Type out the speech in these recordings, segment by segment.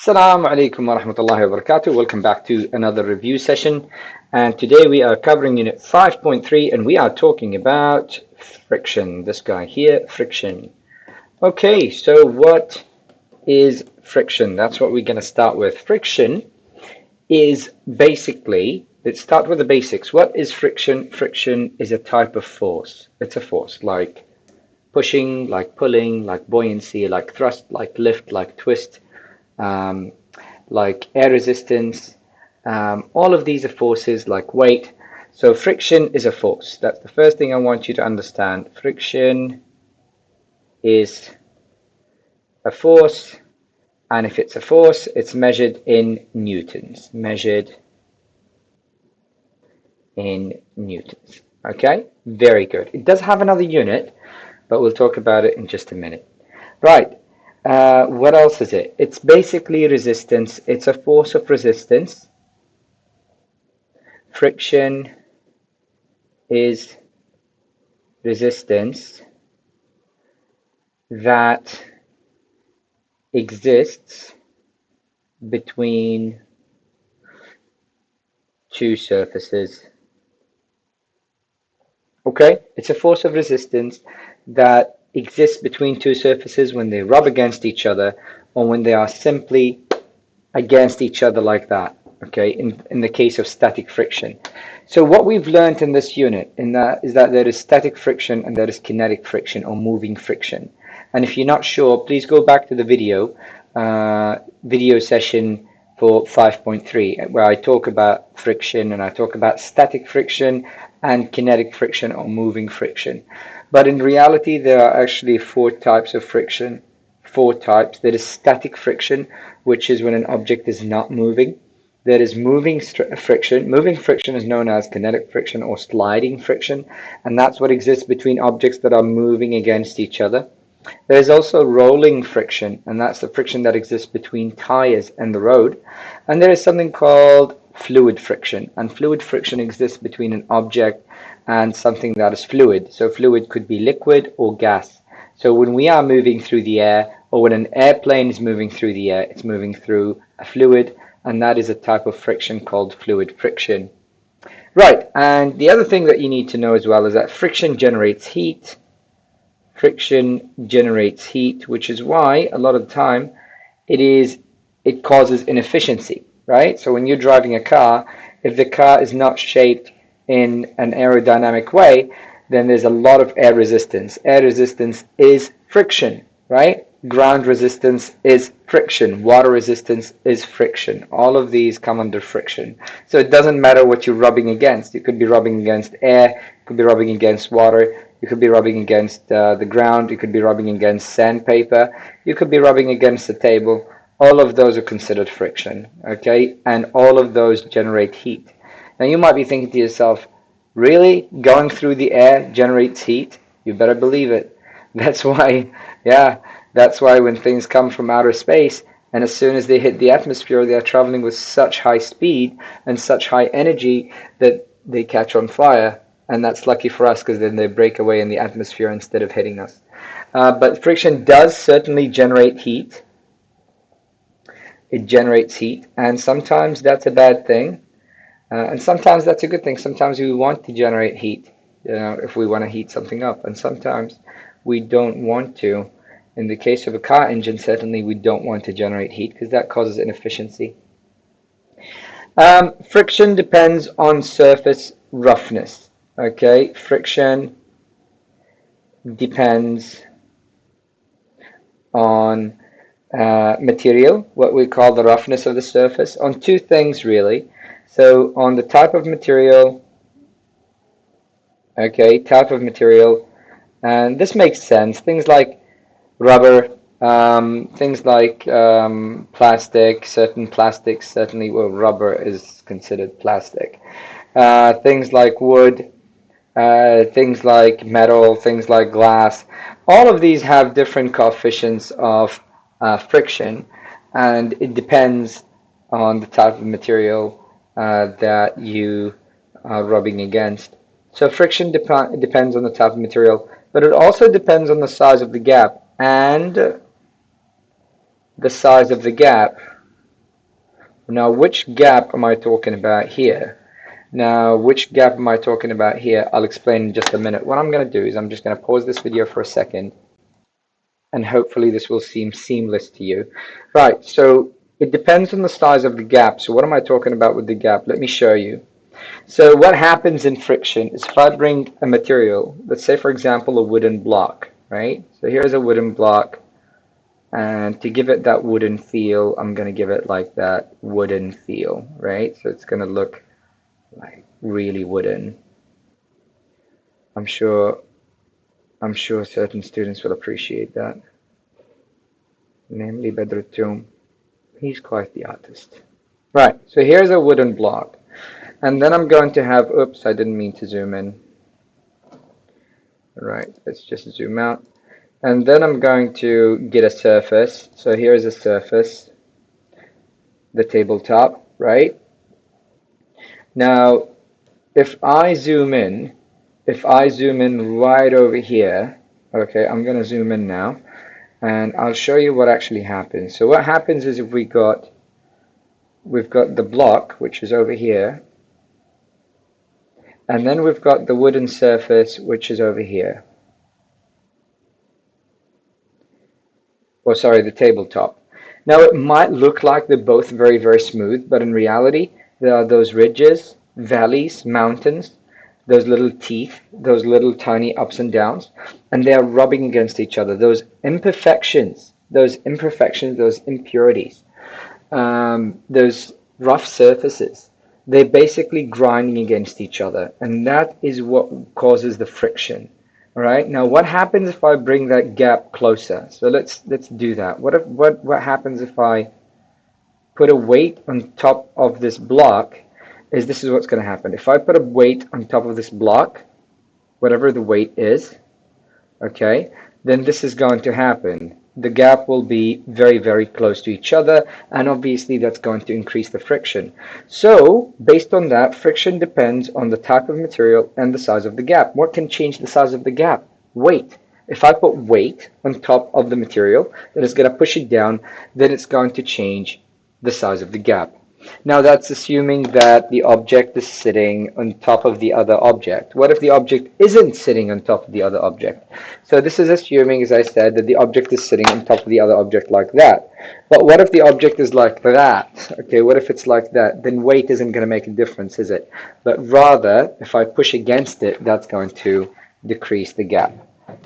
Assalamu alaikum wa rahmatullahi wa barakatuh. Welcome back to another review session. And today we are covering unit 5.3 and we are talking about friction. This guy here, friction. Okay, so what is friction? That's what we're going to start with. Friction is basically, let's start with the basics. What is friction? Friction is a type of force. It's a force like pushing, like pulling, like buoyancy, like thrust, like lift, like twist. Um, like air resistance. All of these are forces like weight. So friction is a force. That's the first thing I want you to understand. Friction is a force, and if it's a force, it's measured in newtons. Measured in newtons. Okay, very good. It does have another unit, but we'll talk about it in just a minute. Right. What else is it? It's basically resistance. It's a force of resistance. Friction is resistance that exists between two surfaces. Okay, it's a force of resistance that exists between two surfaces when they rub against each other or when they are simply against each other like that. Okay, in the case of static friction. So what we've learned in this unit is that there is static friction and there is kinetic friction or moving friction. And if you're not sure, please go back to the video session for 5.3 where I talk about friction and I talk about static friction and kinetic friction or moving friction. But in reality, there are actually four types of friction. Four types. There is static friction, which is when an object is not moving. There is moving friction. Moving friction is known as kinetic friction or sliding friction, and that's what exists between objects that are moving against each other. There is also rolling friction, and that's the friction that exists between tires and the road. And there is something called fluid friction, and fluid friction exists between an object and something that is fluid. So fluid could be liquid or gas. So when we are moving through the air, or when an airplane is moving through the air, it's moving through a fluid, and that is a type of friction called fluid friction. Right, and the other thing that you need to know as well is that friction generates heat. Friction generates heat, which is why a lot of the time it causes inefficiency, right? So when you're driving a car, if the car is not shaped in an aerodynamic way, then there's a lot of air resistance. Air resistance is friction, right? Ground resistance is friction. Water resistance is friction. All of these come under friction. So it doesn't matter what you're rubbing against. You could be rubbing against air, you could be rubbing against water, you could be rubbing against the ground, you could be rubbing against sandpaper, you could be rubbing against the table. All of those are considered friction, okay? And all of those generate heat. Now you might be thinking to yourself, really? Going through the air generates heat? You better believe it. That's why, yeah, that's why when things come from outer space, and as soon as they hit the atmosphere, they are traveling with such high speed and such high energy that they catch on fire. And that's lucky for us because then they break away in the atmosphere instead of hitting us. But friction does certainly generate heat. It generates heat, and sometimes that's a bad thing, and sometimes that's a good thing. Sometimes we want to generate heat, if we want to heat something up, and sometimes we don't want to. In the case of a car engine, certainly we don't want to generate heat because that causes inefficiency. Friction depends on surface roughness. Okay, friction depends on material, what we call the roughness of the surface, on two things really. So on the type of material, okay, type of material, and this makes sense. Things like rubber, things like plastic, certain plastics, certainly, well, rubber is considered plastic. Things like wood, things like metal, things like glass, all of these have different coefficients of friction, and it depends on the type of material that you are rubbing against. So friction depends on the type of material, but it also depends on the size of the gap, and the size of the gap Now, which gap am I talking about here? Now, which gap am I talking about here? I'll explain in just a minute. What I'm going to do is I'm just going to pause this video for a second, and hopefully this will seem seamless to you. Right, so it depends on the size of the gap. So what am I talking about with the gap? Let me show you. So what happens in friction is if I bring a material, let's say for example a wooden block, right? So here's a wooden block, and to give it that wooden feel, I'm going to give it like that wooden feel, right? So it's going to look like really wooden. I'm sure certain students will appreciate that, namely Bedrutum. He's quite the artist. Right, so here's a wooden block. And then I'm going to have, oops, I didn't mean to zoom in. Right, let's just zoom out. And then I'm going to get a surface. So here's a surface, the tabletop, right? Now, if I zoom in right over here, okay, I'm going to zoom in now, and I'll show you what actually happens. So what happens is if we've got the block, which is over here, and then we've got the wooden surface, which is over here. Or sorry, the tabletop. Now it might look like they're both very, very smooth, but in reality, there are those ridges, valleys, mountains, those little teeth, those little tiny ups and downs, and they are rubbing against each other. Those imperfections, those impurities, those rough surfaces, they're basically grinding against each other, and that is what causes the friction. All right. Now, what happens if I bring that gap closer? So let's do that. What happens if I put a weight on top of this block? This is what's going to happen. If I put a weight on top of this block, whatever the weight is, okay, then this is going to happen. The gap will be very, very close to each other, and obviously that's going to increase the friction. So, based on that, friction depends on the type of material and the size of the gap. What can change the size of the gap? Weight. If I put weight on top of the material that is going to push it down, then it's going to change the size of the gap. Now that's assuming that the object is sitting on top of the other object. What if the object isn't sitting on top of the other object? So this is assuming, as I said, that the object is sitting on top of the other object like that. But what if the object is like that? Okay, what if it's like that? Then weight isn't going to make a difference, is it? But rather, if I push against it, that's going to decrease the gap.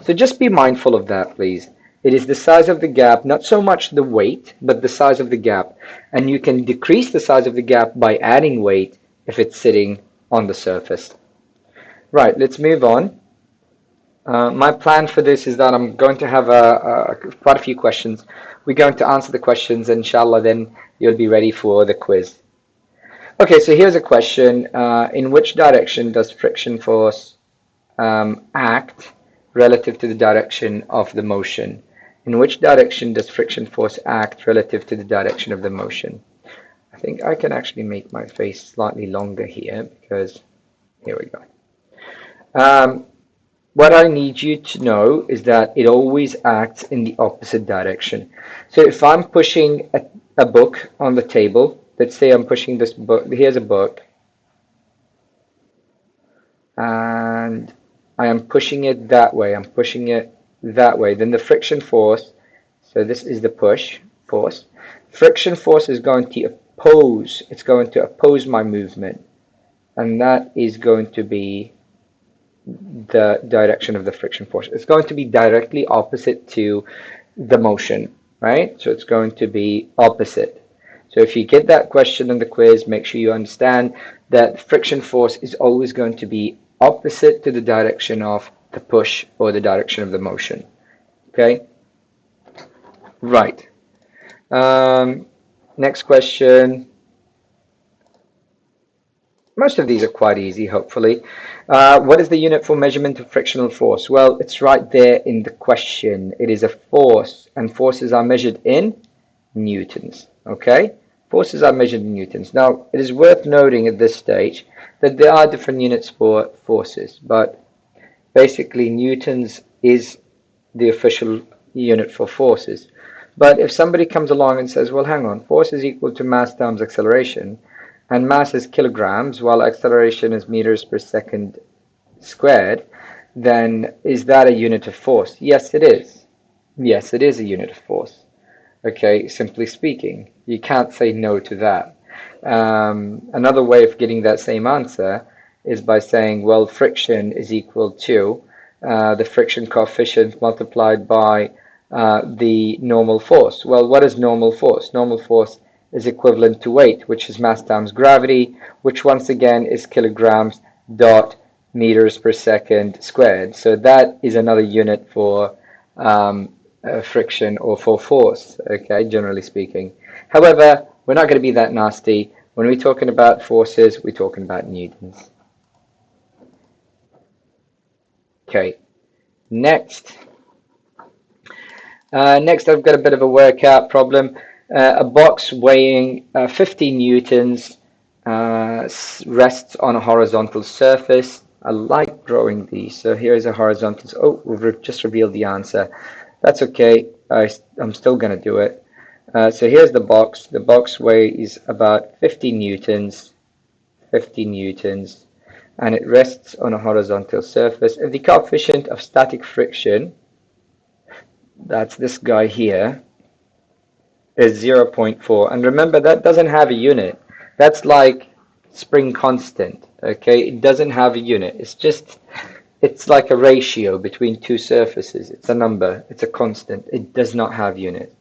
So just be mindful of that, please. It is the size of the gap, not so much the weight, but the size of the gap. And you can decrease the size of the gap by adding weight if it's sitting on the surface. Right, let's move on. My plan for this is that I'm going to have quite a few questions. We're going to answer the questions, and inshallah, then you'll be ready for the quiz. Okay, so here's a question. In which direction does friction force act relative to the direction of the motion? In which direction does friction force act relative to the direction of the motion? I think I can actually make my face slightly longer here because here we go. What I need you to know is that it always acts in the opposite direction. So if I'm pushing a book on the table, let's say I'm pushing this book, here's a book, and I am pushing it that way, I'm pushing it that way, then the friction force, so this is the push force, friction force is going to oppose, it's going to oppose my movement, and that is going to be the direction of the friction force. It's going to be directly opposite to the motion, right? So it's going to be opposite. So if you get that question in the quiz, make sure you understand that friction force is always going to be opposite to the direction of the push or the direction of the motion. Okay? Right. Next question. Most of these are quite easy, hopefully. What is the unit for measurement of frictional force? Well, it's right there in the question. It is a force, and forces are measured in newtons. Okay? Forces are measured in newtons. Now, it is worth noting at this stage that there are different units for forces, but basically newtons is the official unit for forces. But if somebody comes along and says, well, hang on, force is equal to mass times acceleration, and mass is kilograms, while acceleration is meters per second squared, then is that a unit of force? Yes, it is. Yes, it is a unit of force. Okay, simply speaking, you can't say no to that. Another way of getting that same answer is by saying, well, friction is equal to the friction coefficient multiplied by the normal force. Well, what is normal force? Normal force is equivalent to weight, which is mass times gravity, which once again is kilograms dot meters per second squared. So that is another unit for friction or for force, okay, generally speaking. However, we're not going to be that nasty. When we're talking about forces, we're talking about newtons. Okay, next. Next, I've got a bit of a workout problem. A box weighing 50 newtons rests on a horizontal surface. I like drawing these. So here's a horizontal. Oh, we've just revealed the answer. That's okay. I'm still going to do it. So here's the box. The box weighs about 50 newtons. 50 newtons. And it rests on a horizontal surface. If the coefficient of static friction, that's this guy here, is 0.4. And remember, that doesn't have a unit. That's like spring constant, okay? It doesn't have a unit. It's like a ratio between two surfaces. It's a number. It's a constant. It does not have units.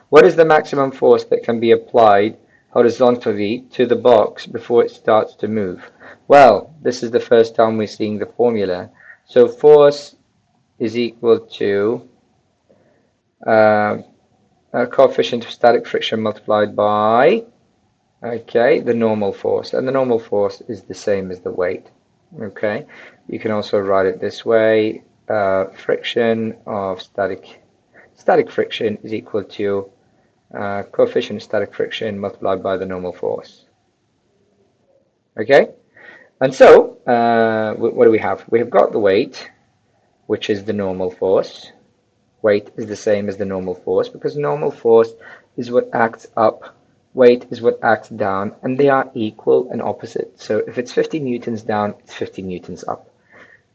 What is the maximum force that can be applied horizontally to the box before it starts to move? Well, this is the first time we're seeing the formula. So force is equal to coefficient of static friction multiplied by, okay, the normal force. And the normal force is the same as the weight. Okay, you can also write it this way. Friction of static friction is equal to coefficient of static friction multiplied by the normal force. Okay, and so what do we have? We have got the weight, which is the normal force. Weight is the same as the normal force because normal force is what acts up, weight is what acts down, and they are equal and opposite. So if it's 50 newtons down, it's 50 newtons up.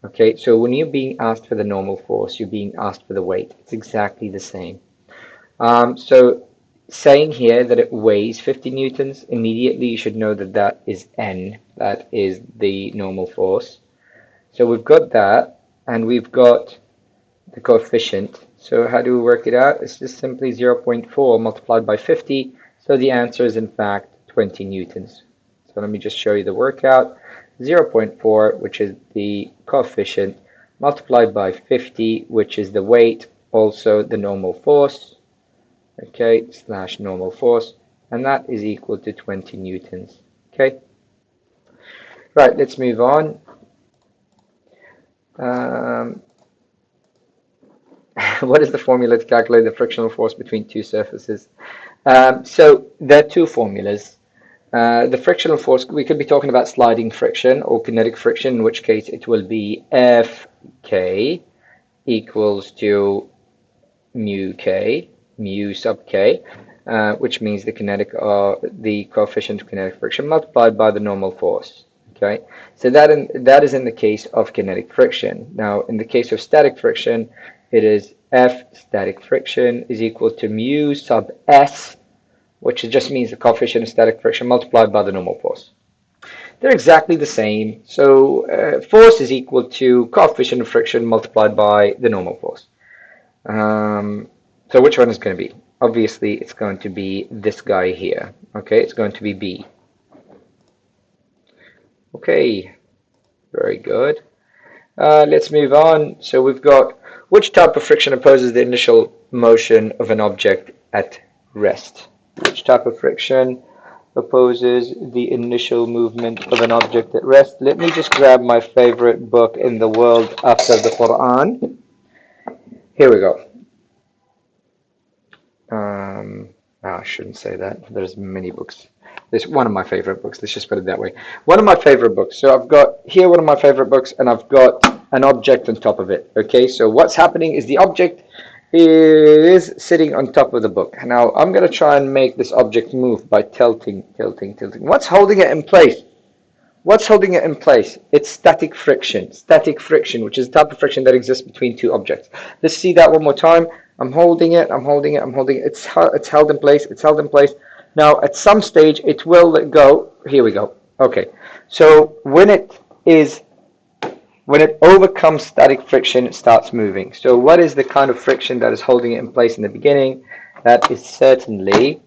Okay, so when you're being asked for the normal force, you're being asked for the weight. It's exactly the same. So saying here that it weighs 50 newtons, immediately you should know that that is N, that is the normal force. So we've got that, and we've got the coefficient. So how do we work it out? It's just simply 0.4 multiplied by 50. So the answer is in fact 20 newtons. So let me just show you the workout. 0.4, which is the coefficient, multiplied by 50, which is the weight, also the normal force, okay, slash normal force, and that is equal to 20 newtons. Okay. Right, let's move on. What is the formula to calculate the frictional force between two surfaces? So there are two formulas. The frictional force, we could be talking about sliding friction or kinetic friction, in which case it will be Fk equals to mu k, mu sub k, which means the coefficient of kinetic friction multiplied by the normal force. Okay, so that is in the case of kinetic friction. Now, in the case of static friction, it is F static friction is equal to mu sub S, which just means the coefficient of static friction multiplied by the normal force. They're exactly the same. So force is equal to coefficient of friction multiplied by the normal force. So which one is going to be? Obviously, it's going to be this guy here. Okay, it's going to be B. Okay, very good. Let's move on. So we've got which type of friction opposes the initial motion of an object at rest? Which type of friction opposes the initial movement of an object at rest? Let me just grab my favorite book in the world after the Quran. Here we go. I shouldn't say that. There's many books. This one of my favorite books. Let's just put it that way. One of my favorite books. So I've got here one of my favorite books, and I've got an object on top of it. Okay, so what's happening is the object is sitting on top of the book. Now I'm going to try and make this object move by tilting, tilting, tilting. What's holding it in place? What's holding it in place? It's static friction. Static friction, which is the type of friction that exists between two objects. Let's see that one more time. I'm holding it, I'm holding it, I'm holding it. It's held in place, it's held in place. Now, at some stage, it will let go. Here we go. Okay. So when it overcomes static friction, it starts moving. So what is the kind of friction that is holding it in place in the beginning? That is certainly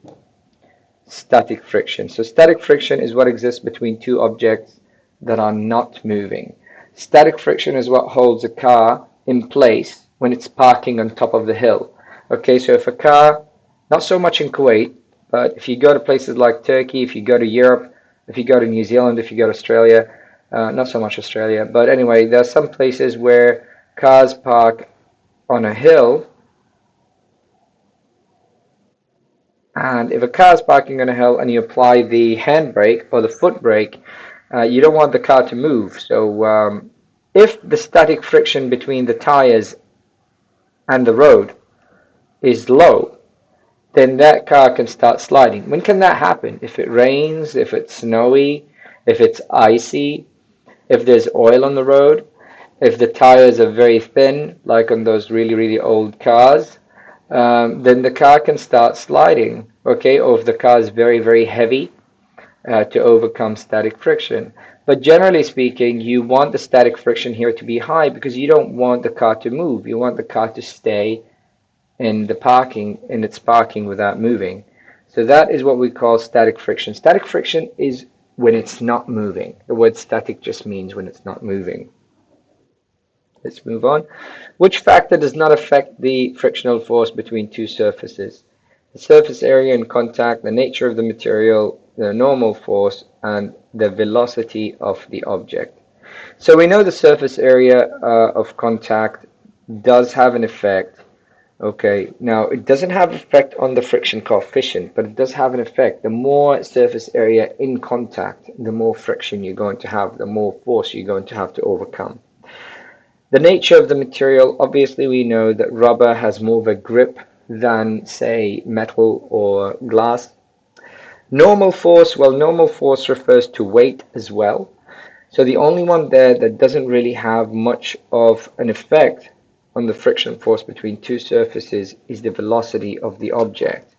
static friction. So static friction is what exists between two objects that are not moving. Static friction is what holds a car in place when it's parking on top of the hill. Okay, so if a car, not so much in Kuwait, but if you go to places like Turkey, if you go to Europe, if you go to New Zealand, if you go to Australia, not so much Australia, but anyway, there are some places where cars park on a hill. And if a car is parking on a hill and you apply the handbrake or the foot brake, you don't want the car to move. So if the static friction between the tires and the road is low, then that car can start sliding. When can that happen? If it rains, if it's snowy, if it's icy, if there's oil on the road, if the tires are very thin, like on those really, really old cars, then the car can start sliding, okay? Or if the car is very, very heavy to overcome static friction. But generally speaking, you want the static friction here to be high because you don't want the car to move. You want the car to stay in its parking without moving. So that is what we call static friction. Static friction is when it's not moving. The word static just means when it's not moving. Let's move on. Which factor does not affect the frictional force between two surfaces? The surface area in contact, the nature of the material, the normal force, and the velocity of the object. So we know the surface area of contact does have an effect. Okay, now it doesn't have an effect on the friction coefficient, but it does have an effect. The more surface area in contact, the more friction you're going to have, the more force you're going to have to overcome. The nature of the material, obviously we know that rubber has more of a grip than, say, metal or glass. Normal force, well, normal force refers to weight as well. So the only one there that doesn't really have much of an effect on the friction force between two surfaces is the velocity of the object.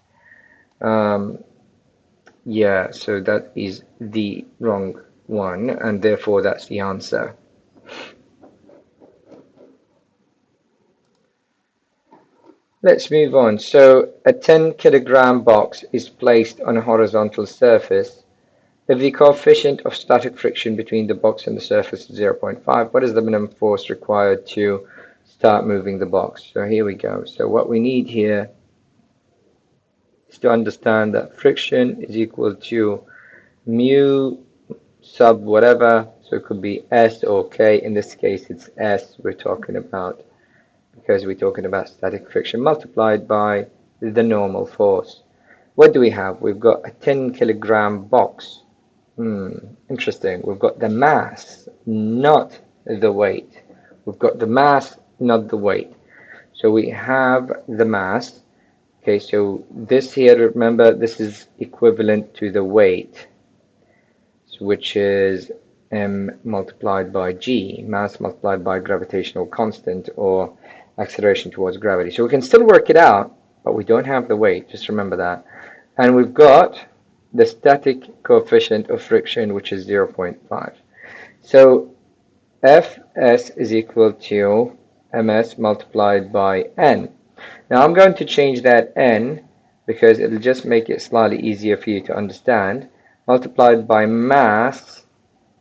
Yeah, so that is the wrong one, and therefore that's the answer. Let's move on. So a 10 kilogram box is placed on a horizontal surface. If the coefficient of static friction between the box and the surface is 0.5, what is the minimum force required to start moving the box? So here we go. So what we need here is to understand that friction is equal to mu sub whatever. So it could be S or K. In this case, it's S we're talking about, because we're talking about static friction multiplied by the normal force. What do we have? We've got a 10 kilogram box. Interesting. We've got the mass, not the weight. We've got the mass, not the weight. So we have the mass. Okay, so this here, remember, this is equivalent to the weight, which is m multiplied by g, mass multiplied by gravitational constant, or acceleration towards gravity. So we can still work it out, but we don't have the weight, just remember that. And we've got the static coefficient of friction, which is 0.5. So Fs is equal to ms multiplied by n. Now I'm going to change that n because it'll just make it slightly easier for you to understand, multiplied by mass,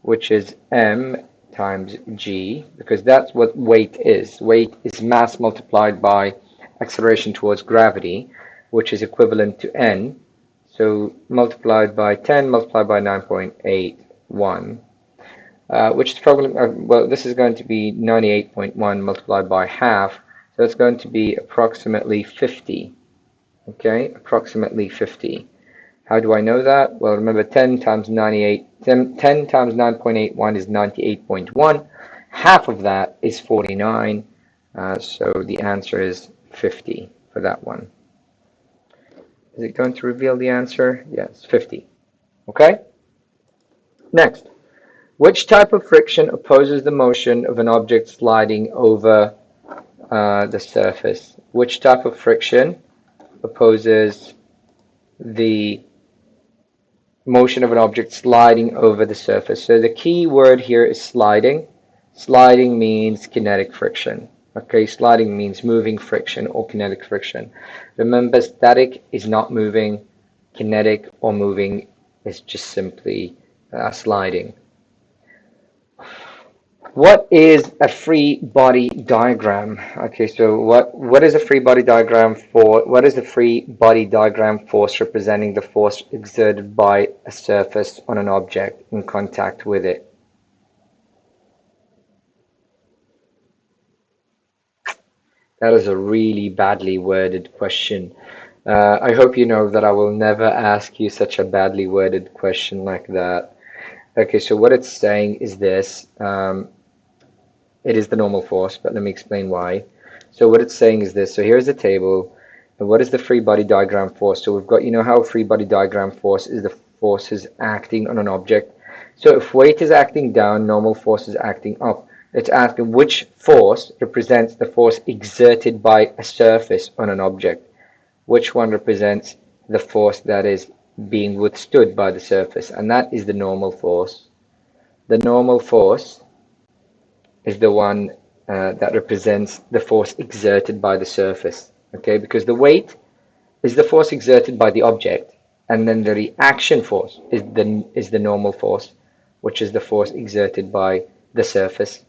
which is m times g, because that's what weight is. Weight is mass multiplied by acceleration towards gravity, which is equivalent to n. So multiplied by 10 multiplied by 9.81, which is probably, well, this is going to be 98.1 multiplied by half, so it's going to be approximately 50. Okay, approximately 50. How do I know that? Well, remember 10 times 10 times 9.81 is 98.1. Half of that is 49. So the answer is 50 for that one. Is it going to reveal the answer? Yes, 50. Okay? Next, which type of friction opposes the motion of an object sliding over the surface? Which type of friction opposes the motion of an object sliding over the surface? So the key word here is sliding. Sliding means kinetic friction. Okay, sliding means moving friction or kinetic friction. Remember, static is not moving, kinetic or moving is just simply sliding. What is a free body diagram? Okay, so what is a free body diagram for? What is the free body diagram force representing the force exerted by a surface on an object in contact with it? That is a really badly worded question. I hope you know that I will never ask you such a badly worded question like that. Okay, so what it's saying is this. It is the normal force, but let me explain why. So what it's saying is this. So here's a table. And what is the free body diagram force? So we've got, you know how a free body diagram force is the forces acting on an object. So if weight is acting down, normal force is acting up. It's asking which force represents the force exerted by a surface on an object. Which one represents the force that is being withstood by the surface? And that is the normal force. The normal force is the one that represents the force exerted by the surface, okay? Because the weight is the force exerted by the object, and then the reaction force is the normal force, which is the force exerted by the surface,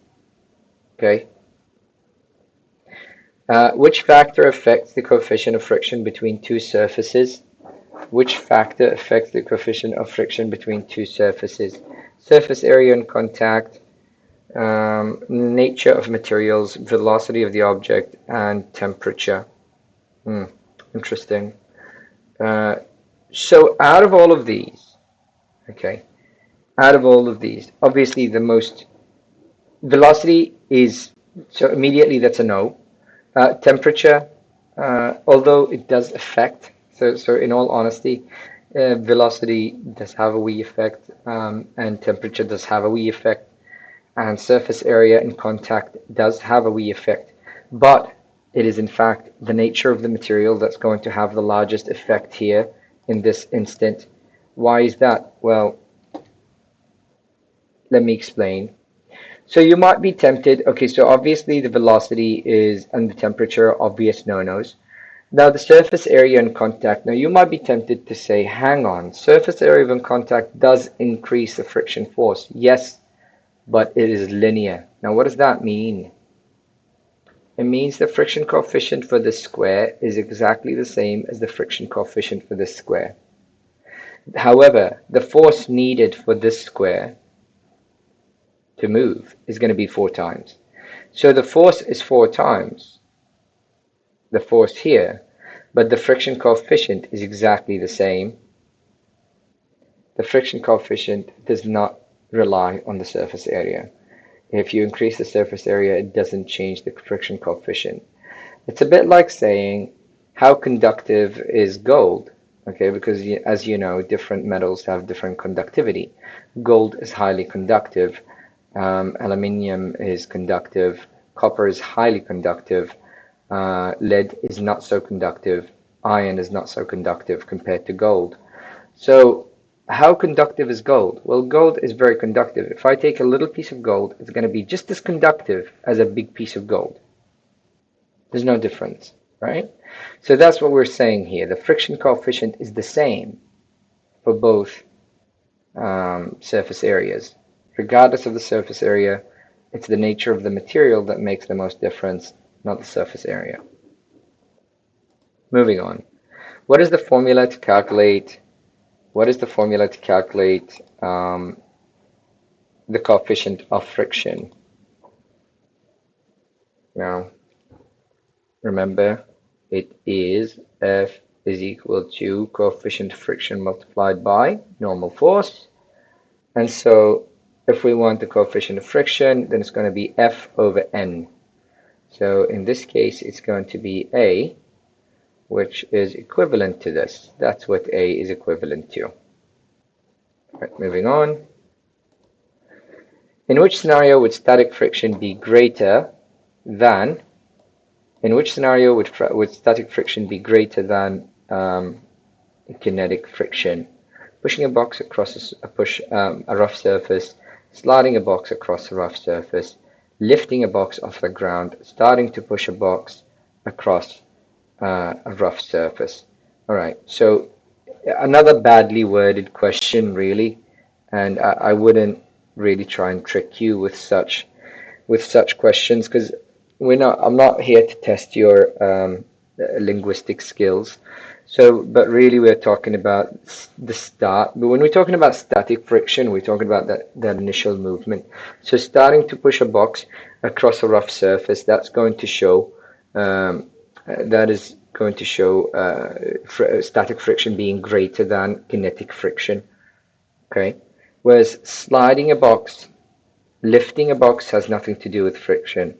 okay? Which factor affects the coefficient of friction between two surfaces? Which factor affects the coefficient of friction between two surfaces? Surface area and contact, nature of materials, velocity of the object, and temperature. Interesting. So out of all of these, okay, out of all of these, obviously the most velocity is, so immediately that's a no. Temperature, although it does affect, so in all honesty, velocity does have a wee effect, and temperature does have a wee effect, and surface area in contact does have a wee effect, but it is in fact the nature of the material that's going to have the largest effect here in this instant. Why is that? Well, let me explain. So you might be tempted, okay, so obviously the velocity is and the temperature are obvious no-nos. Now the surface area in contact, now you might be tempted to say, hang on, surface area in contact does increase the friction force. Yes, but it is linear. Now what does that mean? It means the friction coefficient for this square is exactly the same as the friction coefficient for this square. However, the force needed for this square to move is going to be 4 times. So the force is 4 times the force here, but the friction coefficient is exactly the same. The friction coefficient does not rely on the surface area. If you increase the surface area, it doesn't change the friction coefficient. It's a bit like saying, how conductive is gold? Okay, because as you know, different metals have different conductivity. Gold is highly conductive, aluminium is conductive, copper is highly conductive, lead is not so conductive, iron is not so conductive compared to gold. So how conductive is gold? Well, gold is very conductive. If I take a little piece of gold, it's going to be just as conductive as a big piece of gold. There's no difference, right? So that's what we're saying here. The friction coefficient is the same for both surface areas. Regardless of the surface area, it's the nature of the material that makes the most difference, not the surface area. Moving on. What is the formula to calculate the coefficient of friction? Now, remember, it is F is equal to coefficient of friction multiplied by normal force. And so if we want the coefficient of friction, then it's going to be F over N. So in this case, it's going to be A, which is equivalent to this. That's what A is equivalent to. Right, moving on. In which scenario would static friction be greater than, in which scenario would static friction be greater than kinetic friction? Pushing a box across a rough surface, sliding a box across a rough surface, lifting a box off the ground, starting to push a box across a rough surface. All right, so another badly worded question, really, and I wouldn't really try and trick you with such questions because I'm not here to test your linguistic skills. So, but really we're talking about the start. But when we're talking about static friction, we're talking about that initial movement. So starting to push a box across a rough surface, that's going to show that is going to show static friction being greater than kinetic friction. Okay. Whereas sliding a box, lifting a box has nothing to do with friction.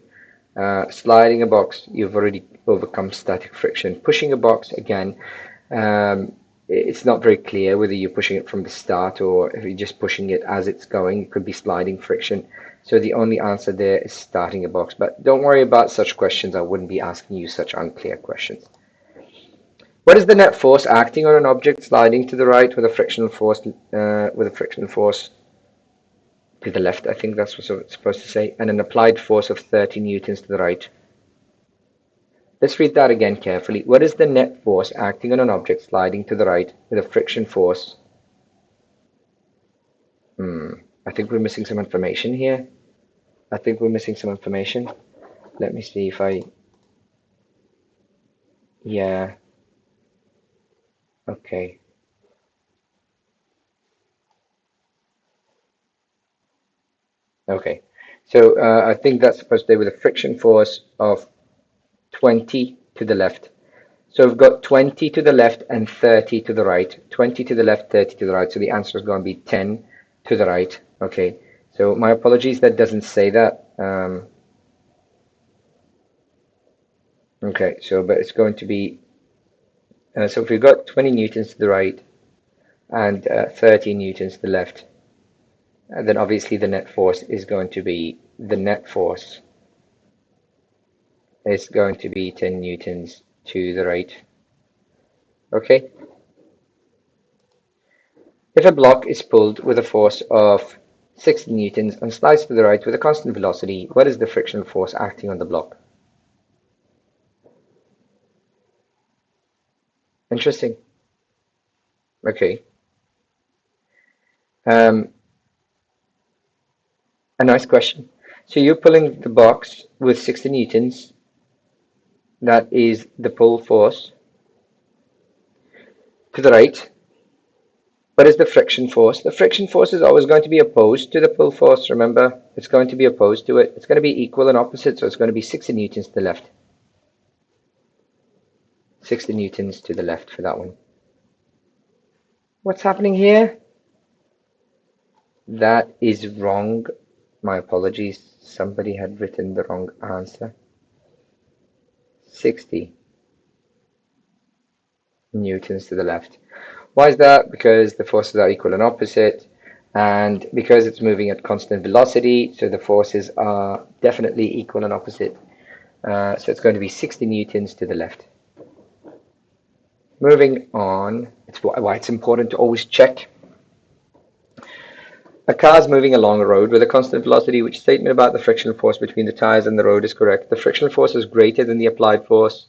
Sliding a box, you've already overcome static friction. Pushing a box, again, it's not very clear whether you're pushing it from the start or if you're just pushing it as it's going. It could be sliding friction. So the only answer there is starting a box. But don't worry about such questions. I wouldn't be asking you such unclear questions. What is the net force acting on an object sliding to the right with a frictional force to the left? I think that's what it's supposed to say, and an applied force of 30 newtons to the right. Let's read that again carefully. What is the net force acting on an object sliding to the right with a friction force? I think we're missing some information here. Let me see if yeah, okay. Okay, so I think that's supposed to be with a friction force of 20 to the left. So we've got 20 to the left and 30 to the right. 20 to the left, 30 to the right. So the answer is going to be 10 to the right. Okay, so my apologies, that doesn't say that. Okay, so but it's going to be, so if we've got 20 newtons to the right and 30 newtons to the left, then obviously the net force is going to be, 10 newtons to the right. Okay. If a block is pulled with a force of 60 newtons and slides to the right with a constant velocity, what is the frictional force acting on the block? Interesting. Okay. A nice question. So you're pulling the box with 60 newtons. That is the pull force to the right. What is the friction force? The friction force is always going to be opposed to the pull force. Remember, it's going to be opposed to it. It's going to be equal and opposite, so it's going to be 60 newtons to the left. 60 newtons to the left for that one. What's happening here? That is wrong. My apologies. Somebody had written the wrong answer. 60 newtons to the left. Why is that? Because the forces are equal and opposite, and because it's moving at constant velocity, so the forces are definitely equal and opposite. So it's going to be 60 newtons to the left. Moving on, it's why it's important to always check. A car is moving along a road with a constant velocity. Which statement about the frictional force between the tires and the road is correct? The frictional force is greater than the applied force.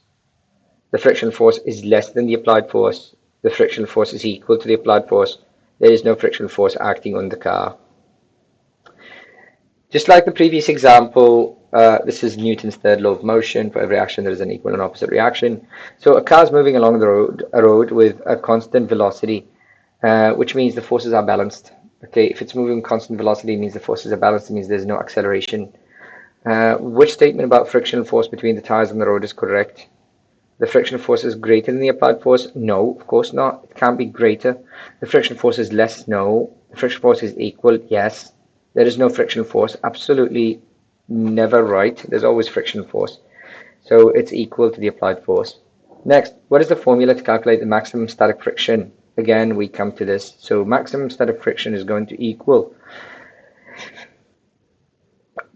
The frictional force is less than the applied force. The frictional force is equal to the applied force. There is no frictional force acting on the car. Just like the previous example, this is Newton's third law of motion. For every action, there is an equal and opposite reaction. So a car is moving along a road with a constant velocity, which means the forces are balanced. Okay, if it's moving constant velocity, it means the forces are balanced. It means there's no acceleration. Which statement about frictional force between the tires and the road is correct? The frictional force is greater than the applied force? No, of course not. It can't be greater. The frictional force is less? No. The frictional force is equal? Yes. There is no frictional force. Absolutely never right. There's always frictional force. So it's equal to the applied force. Next, what is the formula to calculate the maximum static friction? Again, we come to this. So maximum static friction is going to equal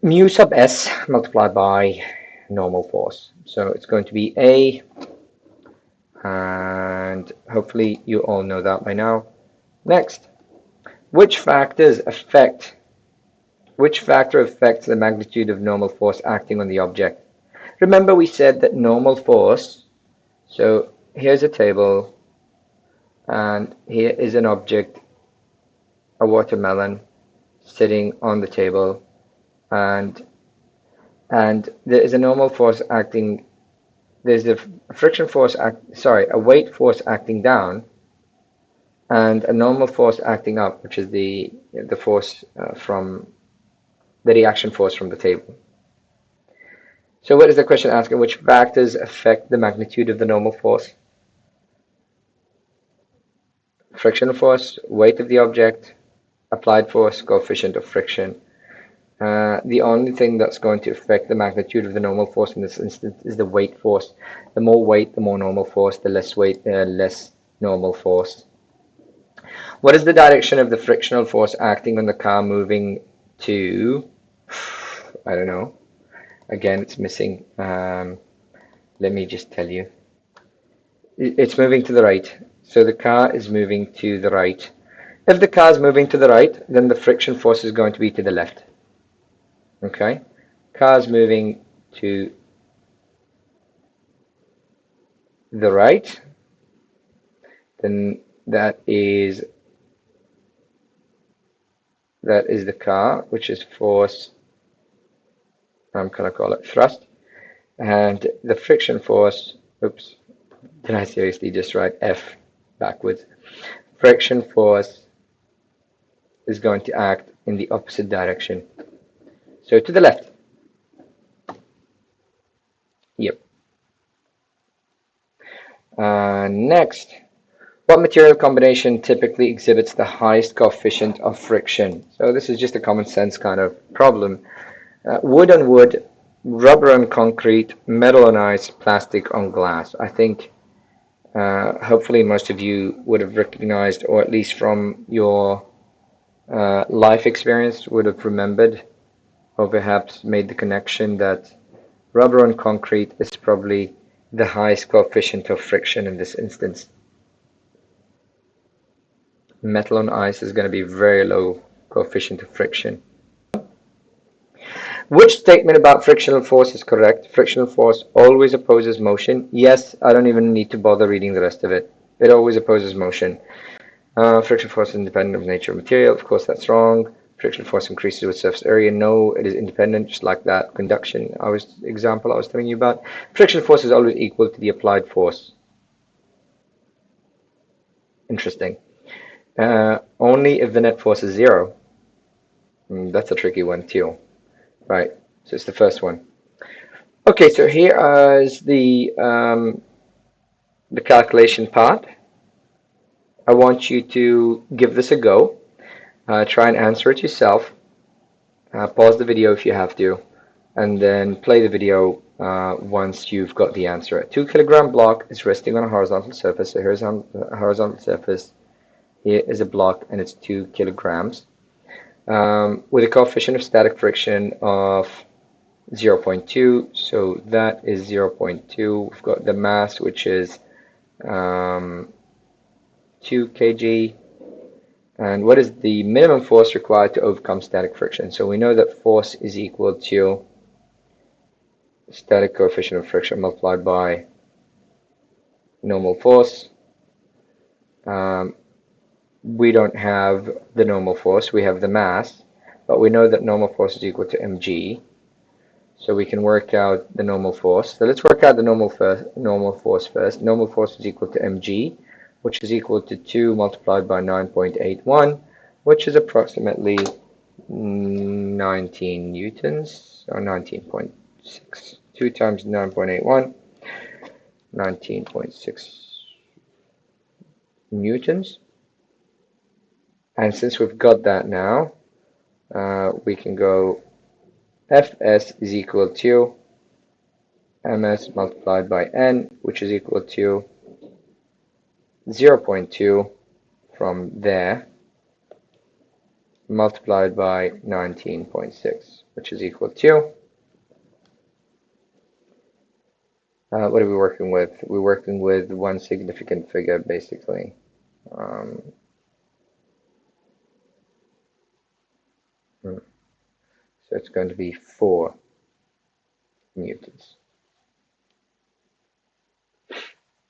mu sub s multiplied by normal force. So it's going to be A, and hopefully you all know that by now. Next, which factor affects the magnitude of normal force acting on the object? Remember we said that normal force, so here's a table, and here is an object, a watermelon, sitting on the table, and there is a normal force acting, there's a friction force, a weight force acting down, and a normal force acting up, which is the force from the reaction force from the table. So what is the question asking? Which factors affect the magnitude of the normal force? Frictional force, weight of the object, applied force, coefficient of friction. The only thing that's going to affect the magnitude of the normal force in this instance is the weight force. The more weight, the more normal force. The less weight, less normal force. What is the direction of the frictional force acting on the car moving to, I don't know. Again, it's missing. Let me just tell you. It's moving to the right. So the car is moving to the right. If the car is moving to the right, then the friction force is going to be to the left. Okay? Car is moving to the right, then that is the car, which is force, I'm going to call it thrust, and the friction force, oops, did I seriously just write F backwards? Friction force is going to act in the opposite direction. So to the left. Yep. Next, what material combination typically exhibits the highest coefficient of friction? So this is just a common sense kind of problem. Wood on wood, rubber on concrete, metal on ice, plastic on glass. I think hopefully most of you would have recognized, or at least from your life experience would have remembered, or perhaps made the connection that rubber on concrete is probably the highest coefficient of friction in this instance. Metal on ice is going to be very low coefficient of friction. Which statement about frictional force is correct? Frictional force always opposes motion. Yes, I don't even need to bother reading the rest of it. It always opposes motion. Friction force is independent of the nature of material. Of course, that's wrong. Friction force increases with surface area. No, it is independent, just like that conduction example I was telling you about. Friction force is always equal to the applied force. Interesting. Only if the net force is zero. That's a tricky one too. Right, so it's the first one. Okay, so here is the calculation part. I want you to give this a go. Try and answer it yourself. Pause the video if you have to, and then play the video once you've got the answer. A 2 kilogram block is resting on a horizontal surface. So here's a horizontal surface. Here is a block, and it's 2 kilograms. With a coefficient of static friction of 0.2, so that is 0.2. We've got the mass, which is 2 kg. And what is the minimum force required to overcome static friction? So we know that force is equal to static coefficient of friction multiplied by normal force. We don't have the normal force, we have the mass, but we know that normal force is equal to mg. So we can work out the normal force. So let's work out the normal force first. Normal force is equal to mg, which is equal to 2 multiplied by 9.81, which is approximately 19 newtons, or 19.6. 2 times 9.81, 19.6 newtons. And since we've got that now, we can go Fs is equal to ms multiplied by n, which is equal to 0.2 from there, multiplied by 19.6, which is equal to, what are we working with? We're working with one significant figure, basically. So it's going to be 4 newtons.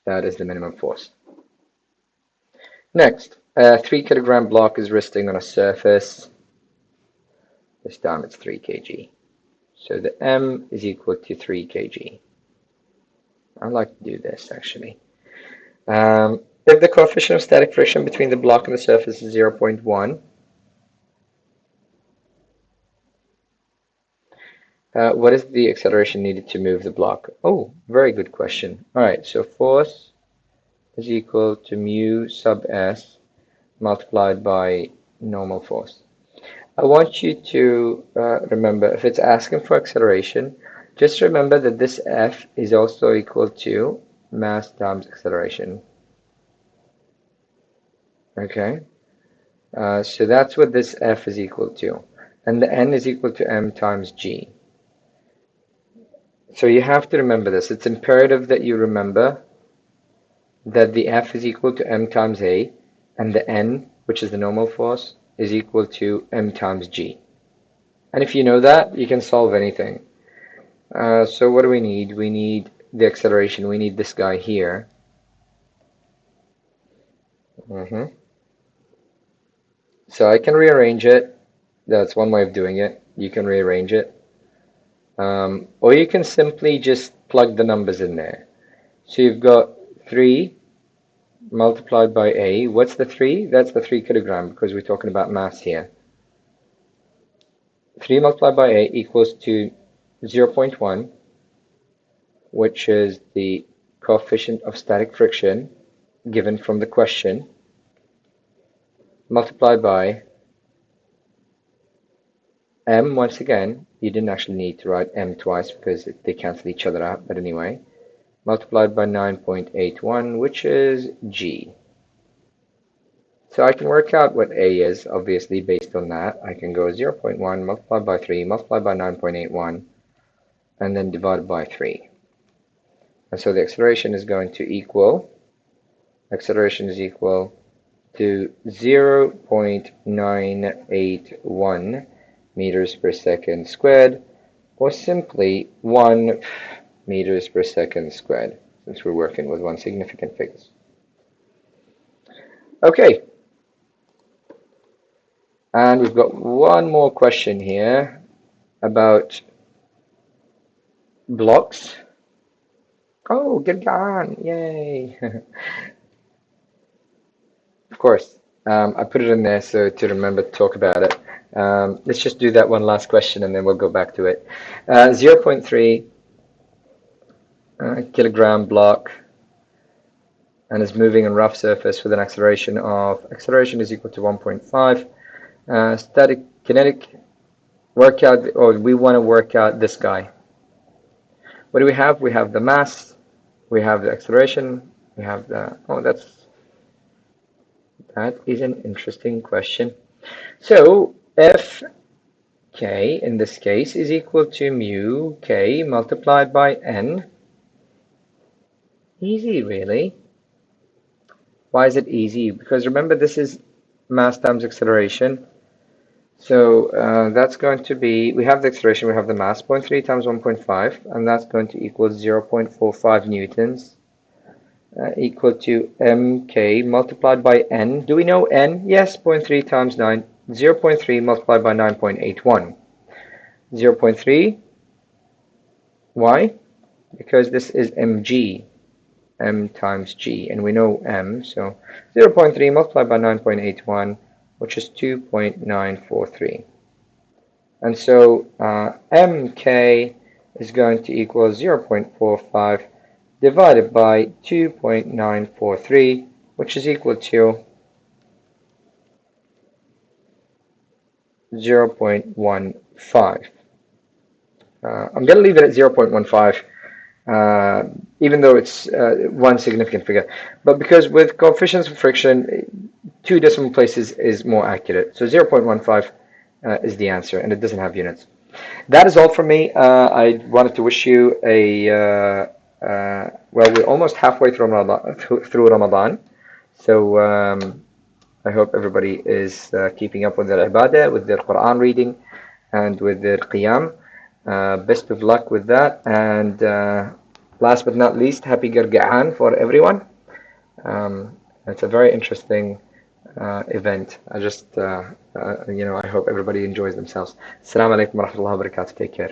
That is the minimum force. Next, a 3 kilogram block is resting on a surface. This time it's 3 kg. So the M is equal to 3 kg. I like to do this actually. If the coefficient of static friction between the block and the surface is 0.1, what is the acceleration needed to move the block? Oh, very good question. All right, so force is equal to mu sub s multiplied by normal force. I want you to remember, if it's asking for acceleration, just remember that this F is also equal to mass times acceleration. Okay, so that's what this F is equal to. And the N is equal to M times G. So you have to remember this. It's imperative that you remember that the F is equal to M times A, and the N, which is the normal force, is equal to M times G. And if you know that, you can solve anything. So what do we need? We need the acceleration. We need this guy here. So I can rearrange it. That's one way of doing it. You can rearrange it. Or you can simply just plug the numbers in there. So you've got 3 multiplied by A. What's the 3? That's the 3 kilogram because we're talking about mass here. 3 multiplied by A equals to 0.1, which is the coefficient of static friction given from the question, multiplied by M. Once again, you didn't actually need to write M twice because they cancel each other out, but anyway, multiplied by 9.81, which is G. So I can work out what A is, obviously, based on that. I can go 0.1 multiplied by 3 multiplied by 9.81 and then divided by 3. And so the acceleration is going to equal, acceleration is equal to 0.981 meters per second squared, or simply 1 meters per second squared, since we're working with one significant figure. Okay, and we've got one more question here about blocks. Oh, Gilgan, yay! Of course, I put it in there so to remember to talk about it. Let's just do that one last question and then we'll go back to it. 0.3 kilogram block and is moving on rough surface with an acceleration is equal to 1.5. Static kinetic workout, or we want to work out this guy. What do we have? We have the mass, we have the acceleration, we have the, that is an interesting question. So Fk in this case is equal to mu k multiplied by n. Easy, really. Why is it easy? Because remember, this is mass times acceleration. So that's going to be, we have the acceleration, we have the mass, 0.3 times 1.5, and that's going to equal 0.45 newtons, equal to mk multiplied by n. Do we know n? Yes, 0.3 times 9, 0.3 multiplied by 9.81. 0.3, why? Because this is mg, m times g, and we know m, so 0.3 multiplied by 9.81, which is 2.943. And so mk is going to equal 0.45 divided by 2.943, which is equal to 0.15. I'm going to leave it at 0.15 even though it's one significant figure. But because with coefficients of friction, two decimal places is more accurate. So 0.15 is the answer, and it doesn't have units. That is all from me. I wanted to wish you a well, we're almost halfway through Ramadan, through Ramadan. So I hope everybody is keeping up with their ibadah, with their Quran reading, and with their qiyam. Best of luck with that. And last but not least, happy Garga'an for everyone. It's a very interesting event. I just, I hope everybody enjoys themselves. Assalamu alaikum wa rahmatullahi wa barakatuh. Take care.